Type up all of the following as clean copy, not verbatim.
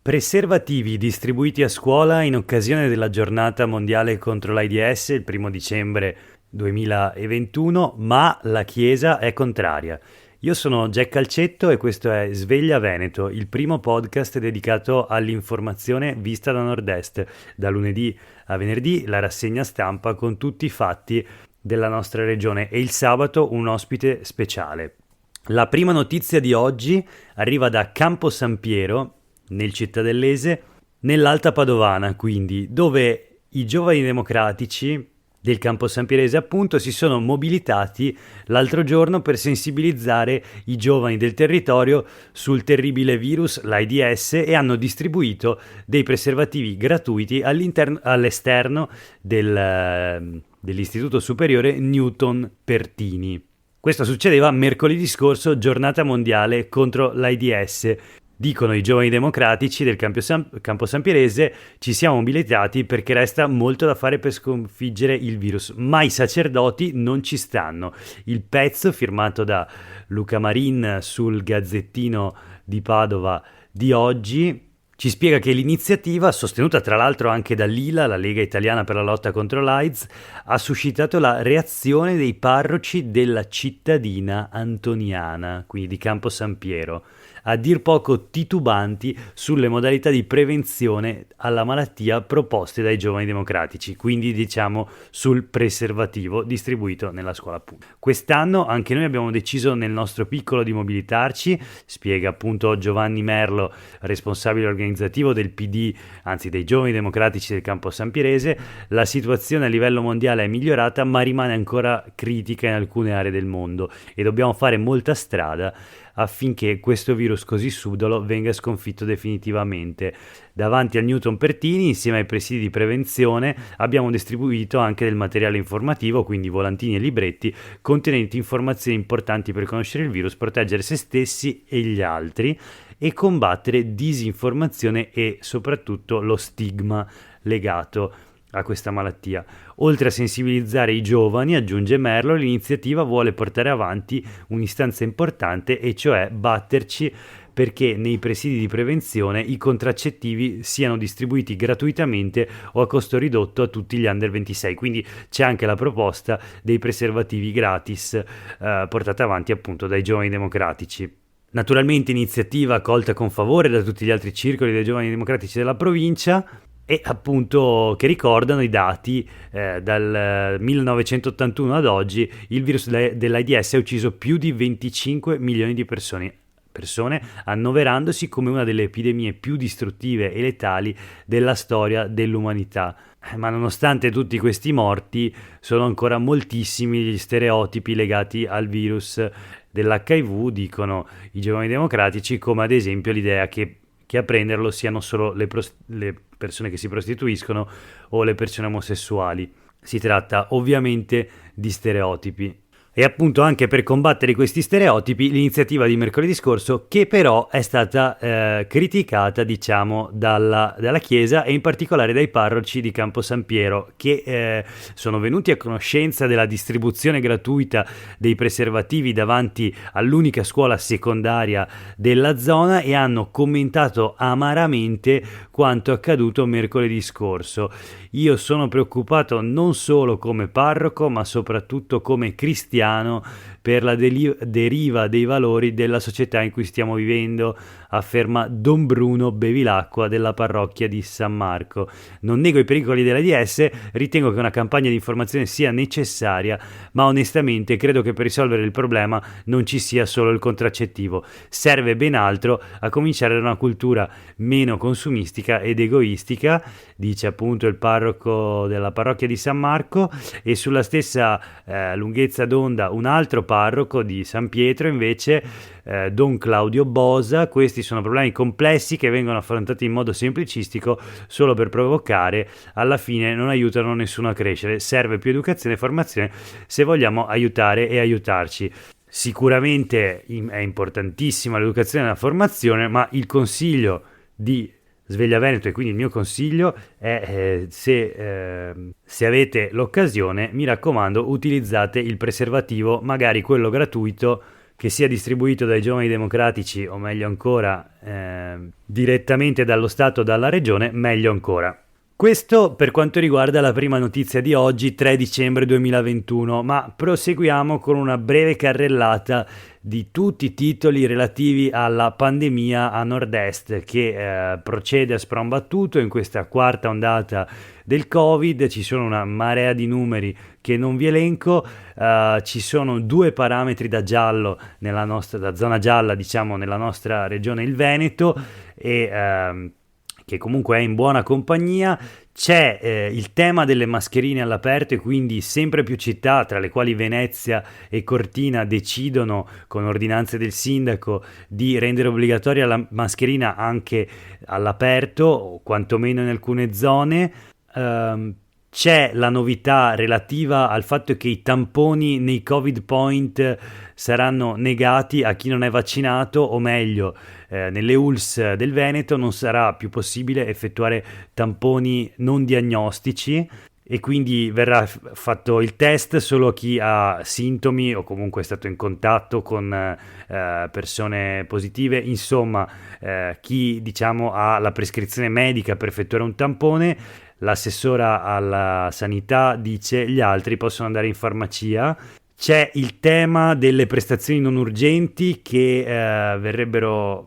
Preservativi distribuiti a scuola in occasione della giornata mondiale contro l'AIDS il 1° dicembre 2021, ma la Chiesa è contraria. Io sono Jack Calcetto e questo è Sveglia Veneto, il primo podcast dedicato all'informazione vista da Nord-Est. Da lunedì a venerdì la rassegna stampa con tutti i fatti della nostra regione e il sabato un ospite speciale. La prima notizia di oggi arriva da Campo San Piero, nel cittadellese, nell'Alta Padovana, quindi, dove i giovani democratici del Campo Sampierese appunto si sono mobilitati l'altro giorno per sensibilizzare i giovani del territorio sul terribile virus, l'AIDS, e hanno distribuito dei preservativi gratuiti all'esterno dell'Istituto Superiore Newton Pertini. Questo succedeva mercoledì scorso, giornata mondiale contro l'AIDS. Dicono i giovani democratici del Campo Sampierese: ci siamo mobilitati perché resta molto da fare per sconfiggere il virus, ma i sacerdoti non ci stanno. Il pezzo firmato da Luca Marin sul Gazzettino di Padova di oggi ci spiega che l'iniziativa, sostenuta tra l'altro anche da Lila, la Lega Italiana per la lotta contro l'AIDS, ha suscitato la reazione dei parroci della cittadina antoniana, quindi di Campo San Piero, a dir poco titubanti sulle modalità di prevenzione alla malattia proposte dai giovani democratici, quindi diciamo sul preservativo distribuito nella scuola pubblica. Quest'anno anche noi abbiamo deciso nel nostro piccolo di mobilitarci, spiega appunto Giovanni Merlo, responsabile organizzativo del PD, anzi dei giovani democratici del Campo Sampierese. La situazione a livello mondiale è migliorata, ma rimane ancora critica in alcune aree del mondo e dobbiamo fare molta strada affinché questo virus così subdolo venga sconfitto definitivamente. Davanti al Newton Pertini, insieme ai presidi di prevenzione, abbiamo distribuito anche del materiale informativo, quindi volantini e libretti, contenenti informazioni importanti per conoscere il virus, proteggere se stessi e gli altri e combattere disinformazione e soprattutto lo stigma legato a questa malattia. Oltre a sensibilizzare i giovani, aggiunge Merlo, l'iniziativa vuole portare avanti un'istanza importante, e cioè batterci perché nei presidi di prevenzione i contraccettivi siano distribuiti gratuitamente o a costo ridotto a tutti gli under 26. Quindi c'è anche la proposta dei preservativi gratis portata avanti appunto dai giovani democratici. Naturalmente iniziativa accolta con favore da tutti gli altri circoli dei giovani democratici della provincia, e appunto che ricordano i dati dal 1981 ad oggi. Il virus dell'AIDS ha ucciso più di 25 milioni di persone, annoverandosi come una delle epidemie più distruttive e letali della storia dell'umanità. Ma nonostante tutti questi morti, sono ancora moltissimi gli stereotipi legati al virus dell'HIV, dicono i giovani democratici, come ad esempio l'idea che a prenderlo siano solo le persone che si prostituiscono o le persone omosessuali. Si tratta ovviamente di stereotipi. E appunto anche per combattere questi stereotipi l'iniziativa di mercoledì scorso, che però è stata criticata diciamo dalla Chiesa e in particolare dai parroci di Campo San Piero, che sono venuti a conoscenza della distribuzione gratuita dei preservativi davanti all'unica scuola secondaria della zona e hanno commentato amaramente quanto accaduto mercoledì scorso. Io sono preoccupato non solo come parroco, ma soprattutto come cristiano per la deriva dei valori della società in cui stiamo vivendo, afferma Don Bruno Bevilacqua della parrocchia di San Marco. Non nego i pericoli dell'AIDS, ritengo che una campagna di informazione sia necessaria, ma onestamente credo che per risolvere il problema non ci sia solo il contraccettivo. Serve ben altro, a cominciare da una cultura meno consumistica ed egoistica, dice appunto il parroco della parrocchia di San Marco. E sulla stessa lunghezza d'onda un altro parroco di San Pietro invece, Don Claudio Bosa: questi sono problemi complessi che vengono affrontati in modo semplicistico solo per provocare, alla fine non aiutano nessuno a crescere, serve più educazione e formazione se vogliamo aiutare e aiutarci. Sicuramente è importantissima l'educazione e la formazione, ma il consiglio di Sveglia Veneto, e quindi il mio consiglio è se avete l'occasione, mi raccomando, utilizzate il preservativo, magari quello gratuito che sia distribuito dai Giovani Democratici o meglio ancora direttamente dallo Stato o dalla Regione, meglio ancora. Questo per quanto riguarda la prima notizia di oggi, 3 dicembre 2021, ma proseguiamo con una breve carrellata di tutti i titoli relativi alla pandemia a nord-est che procede a sprombattuto in questa quarta ondata del Covid. Ci sono una marea di numeri che non vi elenco, ci sono 2 parametri da giallo da zona gialla, diciamo, nella nostra regione, il Veneto, e che comunque è in buona compagnia. C'è il tema delle mascherine all'aperto e quindi sempre più città, tra le quali Venezia e Cortina, decidono con ordinanze del sindaco di rendere obbligatoria la mascherina anche all'aperto o quantomeno in alcune zone. C'è la novità relativa al fatto che i tamponi nei Covid point saranno negati a chi non è vaccinato, o meglio, nelle ULSS del Veneto non sarà più possibile effettuare tamponi non diagnostici e quindi verrà fatto il test solo a chi ha sintomi o comunque è stato in contatto con persone positive, insomma chi diciamo ha la prescrizione medica per effettuare un tampone. L'assessora alla sanità dice gli altri possono andare in farmacia. C'è il tema delle prestazioni non urgenti che verranno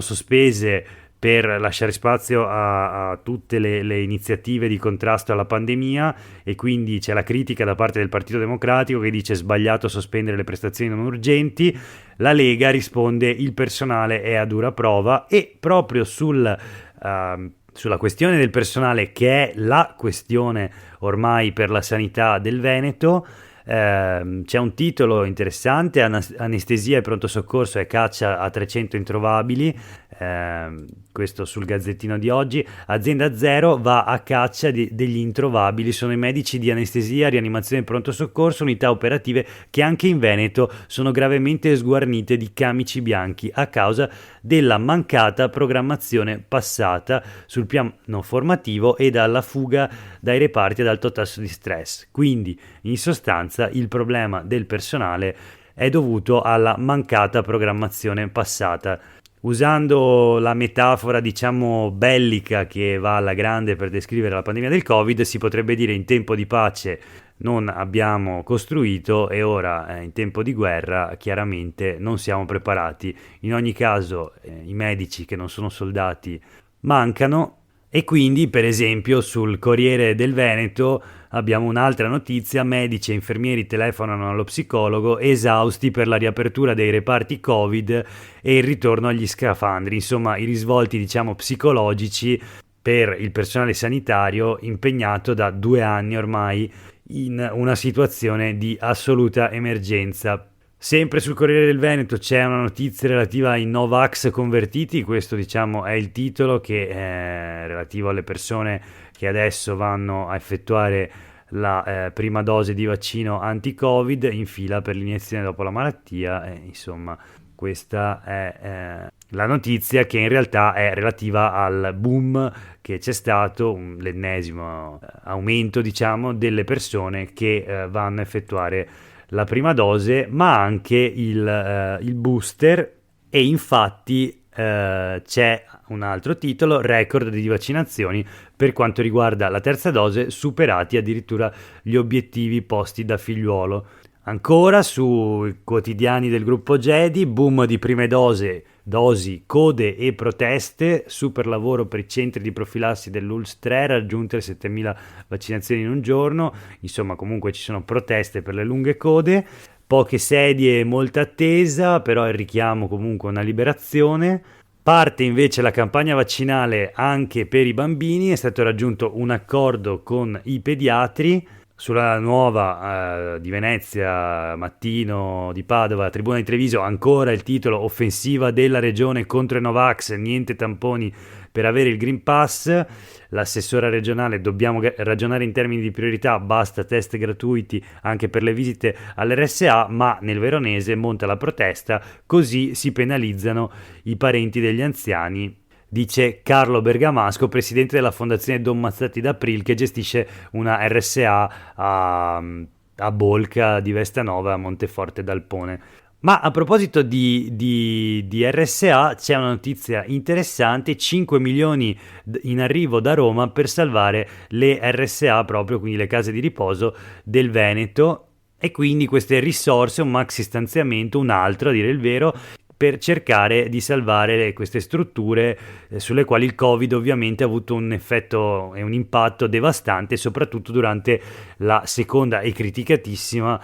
sospese per lasciare spazio a tutte le iniziative di contrasto alla pandemia, e quindi c'è la critica da parte del Partito Democratico che dice sbagliato sospendere le prestazioni non urgenti. La Lega risponde il personale è a dura prova, e proprio sulla questione del personale, che è la questione ormai per la sanità del Veneto, c'è un titolo interessante: anestesia e pronto soccorso e caccia a 300 introvabili, questo sul Gazzettino di oggi. Azienda Zero va a caccia degli introvabili, sono i medici di anestesia, rianimazione e pronto soccorso, unità operative che anche in Veneto sono gravemente sguarnite di camici bianchi a causa della mancata programmazione passata sul piano formativo e dalla fuga dai reparti ad alto tasso di stress. Quindi in sostanza il problema del personale è dovuto alla mancata programmazione passata. Usando la metafora diciamo bellica che va alla grande per descrivere la pandemia del Covid, si potrebbe dire: in tempo di pace non abbiamo costruito e ora in tempo di guerra chiaramente non siamo preparati. In ogni caso i medici che non sono soldati mancano, e quindi per esempio sul Corriere del Veneto abbiamo un'altra notizia: medici e infermieri telefonano allo psicologo esausti per la riapertura dei reparti Covid e il ritorno agli scafandri. Insomma, i risvolti diciamo psicologici per il personale sanitario impegnato da 2 anni ormai in una situazione di assoluta emergenza. Sempre sul Corriere del Veneto c'è una notizia relativa ai Novax convertiti. Questo diciamo è il titolo, che è relativo alle persone che adesso vanno a effettuare la prima dose di vaccino anti-Covid in fila per l'iniezione dopo la malattia. Insomma, questa è la notizia, che in realtà è relativa al boom che c'è stato, l'ennesimo aumento diciamo delle persone che vanno a effettuare la prima dose, ma anche il booster. E infatti c'è un altro titolo: record di vaccinazioni per quanto riguarda la terza dose, superati addirittura gli obiettivi posti da Figliuolo. Ancora sui quotidiani del gruppo Gedi: boom di prime dosi, code e proteste, super lavoro per i centri di profilassi dell'ULSS 3, raggiunte le 7.000 vaccinazioni in un giorno. Insomma, comunque ci sono proteste per le lunghe code, poche sedie e molta attesa, però il richiamo comunque una liberazione. Parte invece la campagna vaccinale anche per i bambini, è stato raggiunto un accordo con i pediatri. Sulla Nuova di Venezia, Mattino di Padova, Tribuna di Treviso, ancora il titolo: offensiva della regione contro i Novax, niente tamponi per avere il Green Pass. L'assessora regionale: dobbiamo ragionare in termini di priorità, basta test gratuiti anche per le visite all'RSA. Ma nel Veronese monta la protesta, così si penalizzano i parenti degli anziani, dice Carlo Bergamasco, presidente della fondazione Don Mazzatti d'April, che gestisce una RSA a Bolca di Vestanova, a Monteforte d'Alpone. Ma a proposito di RSA, c'è una notizia interessante: 5 milioni in arrivo da Roma per salvare le RSA, proprio quindi le case di riposo del Veneto, e quindi queste risorse, un maxi stanziamento, un altro a dire il vero, per cercare di salvare queste strutture sulle quali il Covid ovviamente ha avuto un effetto e un impatto devastante, soprattutto durante la seconda e criticatissima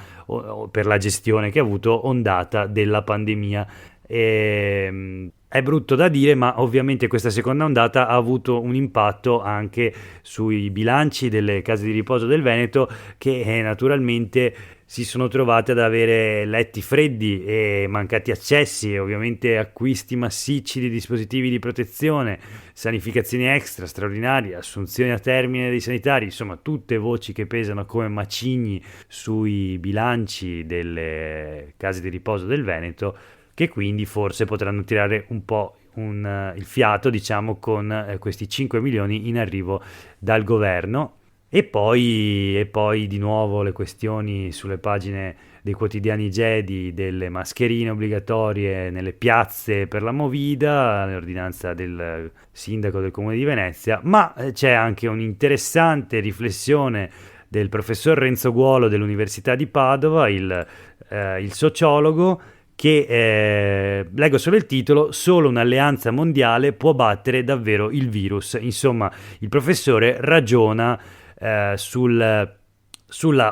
per la gestione che ha avuto ondata della pandemia. È brutto da dire, ma ovviamente questa seconda ondata ha avuto un impatto anche sui bilanci delle case di riposo del Veneto, che naturalmente si sono trovate ad avere letti freddi e mancati accessi, e ovviamente acquisti massicci di dispositivi di protezione, sanificazioni extra straordinarie, assunzioni a termine dei sanitari, insomma tutte voci che pesano come macigni sui bilanci delle case di riposo del Veneto, che quindi forse potranno tirare un po' il fiato, diciamo, con questi 5 milioni in arrivo dal governo. E poi di nuovo le questioni sulle pagine dei quotidiani Gedi delle mascherine obbligatorie nelle piazze per la Movida, l'ordinanza del sindaco del Comune di Venezia, ma c'è anche un'interessante riflessione del professor Renzo Guolo dell'Università di Padova, il sociologo, che leggo solo il titolo: solo un'alleanza mondiale può battere davvero il virus. Insomma, il professore ragiona sulla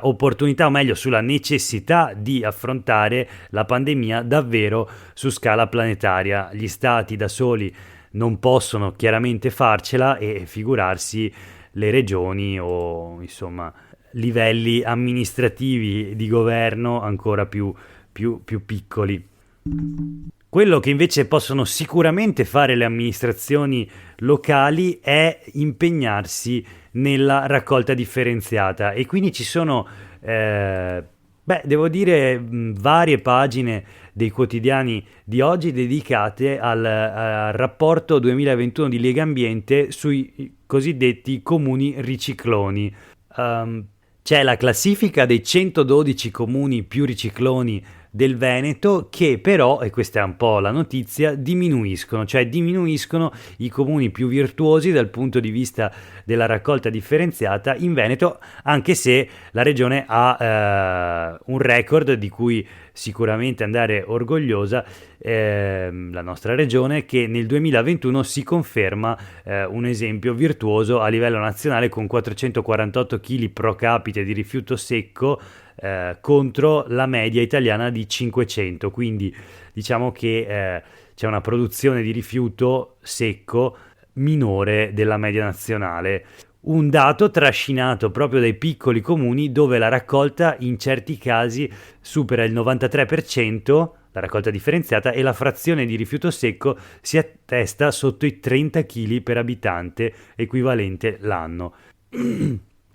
opportunità, o meglio sulla necessità di affrontare la pandemia davvero su scala planetaria. Gli stati da soli non possono chiaramente farcela, e figurarsi le regioni o insomma livelli amministrativi di governo ancora più piccoli. Quello che invece possono sicuramente fare le amministrazioni locali è impegnarsi nella raccolta differenziata, e quindi ci sono, devo dire, varie pagine dei quotidiani di oggi dedicate al rapporto 2021 di Legambiente sui cosiddetti comuni ricicloni. C'è la classifica dei 112 comuni più ricicloni del Veneto, che però, e questa è un po' la notizia, diminuiscono i comuni più virtuosi dal punto di vista della raccolta differenziata in Veneto, anche se la regione ha un record di cui sicuramente andare orgogliosa, la nostra regione, che nel 2021 si conferma un esempio virtuoso a livello nazionale, con 448 kg pro capite di rifiuto secco contro la media italiana di 500, quindi diciamo che c'è una produzione di rifiuto secco minore della media nazionale. Un dato trascinato proprio dai piccoli comuni, dove la raccolta in certi casi supera il 93%, la raccolta differenziata, e la frazione di rifiuto secco si attesta sotto i 30 kg per abitante, equivalente l'anno.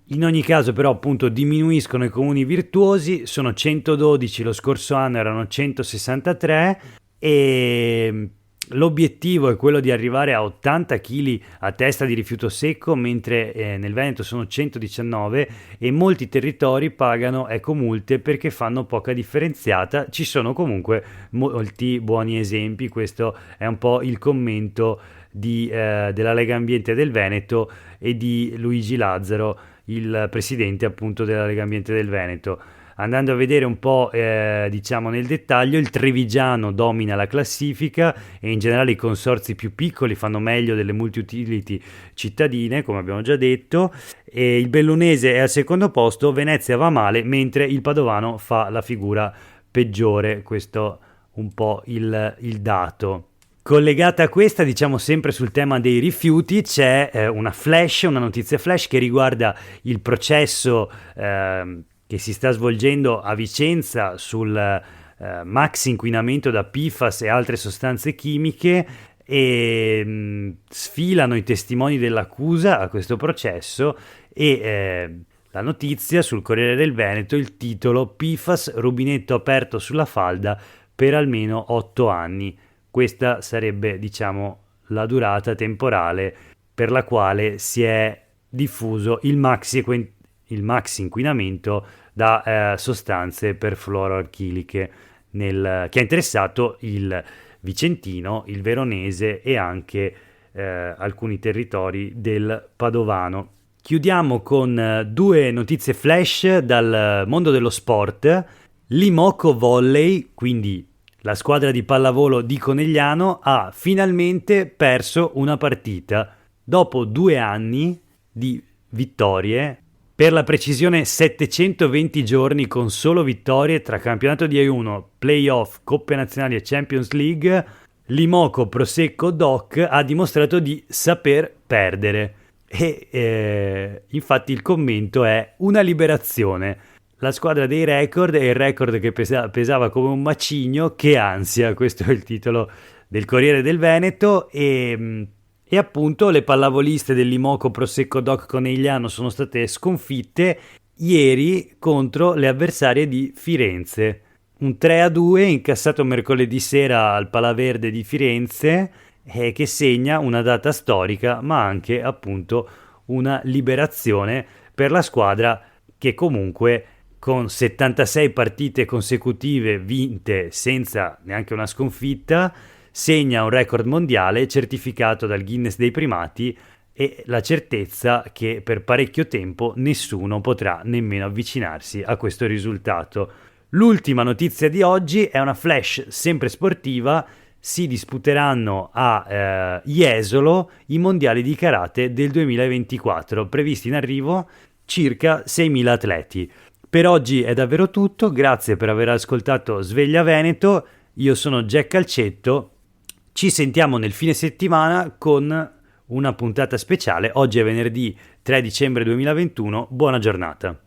In ogni caso però appunto diminuiscono i comuni virtuosi, sono 112, lo scorso anno erano 163, e l'obiettivo è quello di arrivare a 80 kg a testa di rifiuto secco, mentre nel Veneto sono 119, e molti territori pagano ecomulte perché fanno poca differenziata. Ci sono comunque molti buoni esempi, questo è un po' il commento della Lega Ambiente del Veneto e di Luigi Lazzaro, il presidente appunto della Lega Ambiente del Veneto. Andando a vedere un po' diciamo nel dettaglio, il Trevigiano domina la classifica, e in generale i consorzi più piccoli fanno meglio delle multi-utility cittadine, come abbiamo già detto, e il Bellunese è al secondo posto. Venezia va male, mentre il Padovano fa la figura peggiore. Questo un po' il dato. Collegata a questa, diciamo sempre sul tema dei rifiuti, c'è una notizia flash che riguarda il processo che si sta svolgendo a Vicenza sul max inquinamento da PFAS e altre sostanze chimiche, e sfilano i testimoni dell'accusa a questo processo, e la notizia sul Corriere del Veneto, il titolo: PFAS, rubinetto aperto sulla falda per almeno 8 anni. Questa sarebbe, diciamo, la durata temporale per la quale si è diffuso il maxi inquinamento da sostanze perfluoroalchiliche che ha interessato il Vicentino, il Veronese e anche alcuni territori del Padovano. Chiudiamo con due notizie flash dal mondo dello sport. L'Imoco Volley, quindi la squadra di pallavolo di Conegliano, ha finalmente perso una partita dopo 2 anni di vittorie, per la precisione 720 giorni con solo vittorie tra campionato di A1, playoff, coppe nazionali e Champions League. L'Imoco Prosecco Doc ha dimostrato di saper perdere e infatti il commento è una liberazione. La squadra dei record è il record che pesava come un macigno, che ansia, questo è il titolo del Corriere del Veneto e appunto le pallavoliste dell'Imoco Prosecco Doc Conegliano sono state sconfitte ieri contro le avversarie di Firenze. Un 3-2 incassato mercoledì sera al Palaverde di Firenze che segna una data storica ma anche appunto una liberazione per la squadra che comunque con 76 partite consecutive vinte senza neanche una sconfitta segna un record mondiale certificato dal Guinness dei primati e la certezza che per parecchio tempo nessuno potrà nemmeno avvicinarsi a questo risultato. L'ultima notizia di oggi è una flash sempre sportiva. Si disputeranno a Jesolo i mondiali di karate del 2024, previsti in arrivo circa 6.000 atleti. Per oggi è davvero tutto, grazie per aver ascoltato Sveglia Veneto, io sono Jack Calcetto, ci sentiamo nel fine settimana con una puntata speciale, oggi è venerdì 3 dicembre 2021, buona giornata.